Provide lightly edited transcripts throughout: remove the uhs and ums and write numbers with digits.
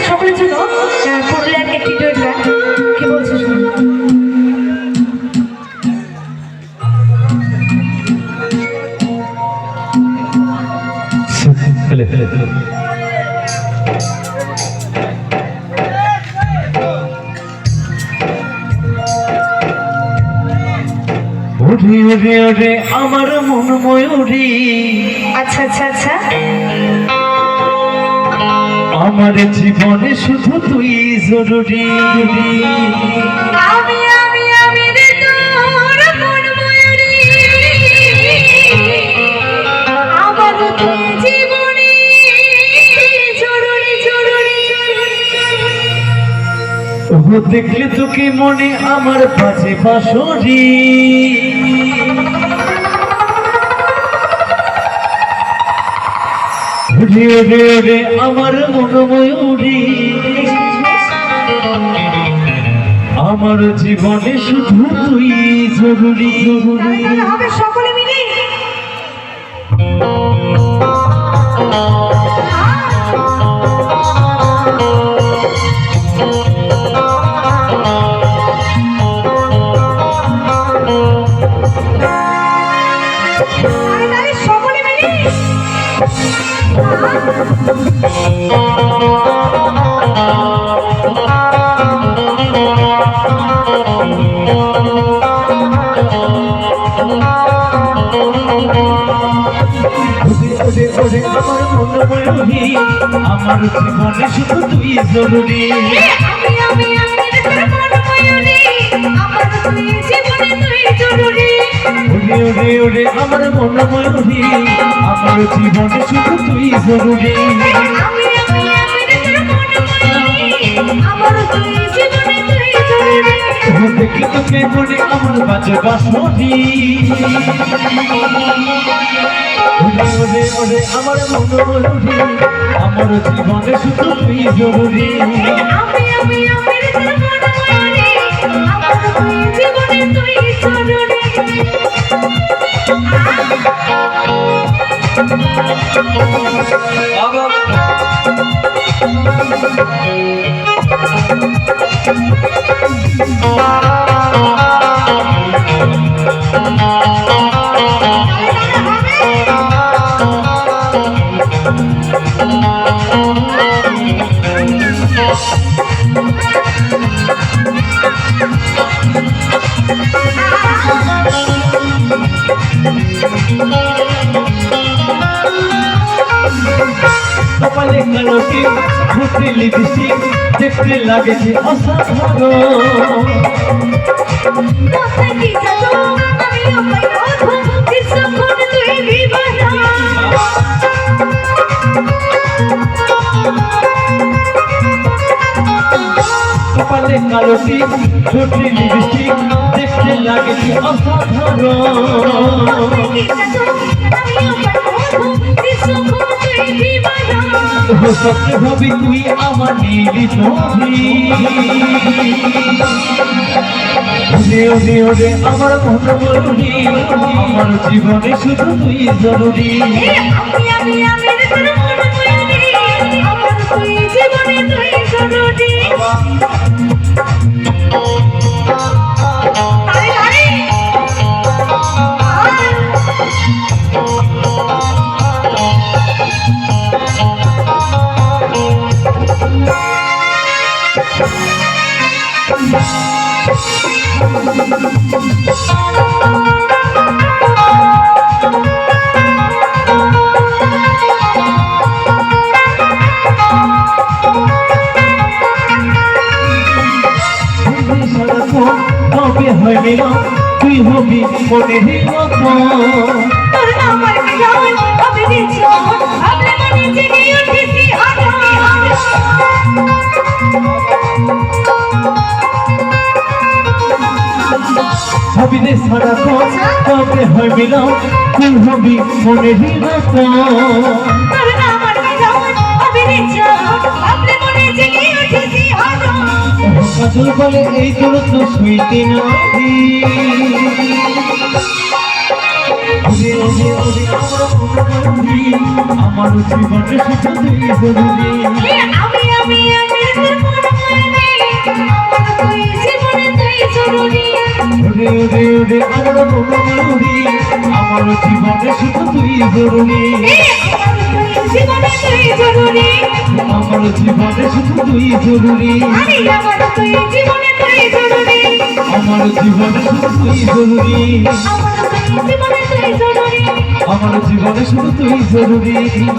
সকলের জন্য পুরুলিয়ার একটি ডুয়েট গান কি বলছিস ওরে ওরে ওরে আমার মন ময়ূরী। আচ্ছা আচ্ছা আচ্ছা, আমার জীবনে শুধু তুই জরুরি। আমি আমি আমি রে তোর মন ময়ূরী, আমার তুই জীবনে জরুরি জরুরি। ও দেখলে তোকে মনে আমার বাজে বাঁশরি। ওরে ওরে ওরে আমার মন ময়ূরী, আমার জীবনে শুধু তুই জরুরি জরুরি। হবে সকলে মিলে সকলে মিলে আমার জীবনে শুধু তুই জরুরি। আমি আমি আমি তোর মন ময়ূরী, আমার তুই জীবনে তুই জরুরি। ওরে ওরে ওরে আমার মন ময়ূরী, আমার জীবনে শুধু তুই জরুরি। আমি আমি আমি তোর মন ময়ূরী, আমার তুই জীবনে তুই জরুরি। দেখি তোকে মনে আমার বাজে বাঁশরি। ওরে ওরে ওরে আমার মন ময়ূরী, আমার জীবনে শুধু তুই জরুরি। আমি আমি আমি তোর মন ময়ূরী, আমার তুই জীবনে তুই জরুরি। কপালে কালো টিপ, ঠোঁটে লিপস্টিক, দেখতে লাগেছে অসাধারণ। কোথায় কি জানো আমিও পাই অধম, কিছুক্ষণ তুই বিবাদা। কপালে কালো টিপ, ঠোঁটে লিপস্টিক, দেখতে লাগেছে অসাধারণ। সত্যি ভাবি তুই আমার নীলি ছবি। ওরে ওরে ওরে আমার মন ময়ূরী, আমার জীবনে শুধু তুই জরুরি। আমি আমি আমি তোর মন ময়ূরী, আমার তুই জীবনে তুই জরুরি। কবে হয় মিলন, তুই হবি মনের মতো। তোর নামের মিলন হবে নিশ্চয়, ভাবলে মনে জেগে উঠেছি হবি রে সারা কবে হয় মিলন, তুই হবি মনের মতো। তোর নামের তুই বলে এই তোর তো শুইতে নাহি ওরে ওরে ওরে আমার মনময়ূরী আমার জীবনে শুধু তুই জরুরি আমি আমার তুই জীবনে তুই জরুরি ওরে ওরে ওরে আমার মনময়ূরী আমার জীবনে শুধু তুই জরুরি জীবনে তুই জরুরি আমার জীবনে শুধু তুই জরুরি আমার তুই জীবনে তুই জরুরি আমার জীবনে শুধু তুই জরুরি আমার জীবনে শুধু তুই জরুরি আমার জীবনে শুধু তুই জরুরি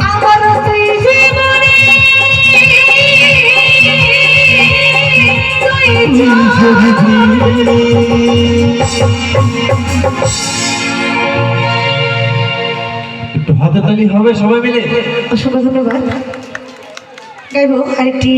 আমার তুই জীবনে তুই জরুরি একটু হাতে তালি হবে সবাই মিলে। অসংখ্য ধন্যবাদ। গাইব আরেকটি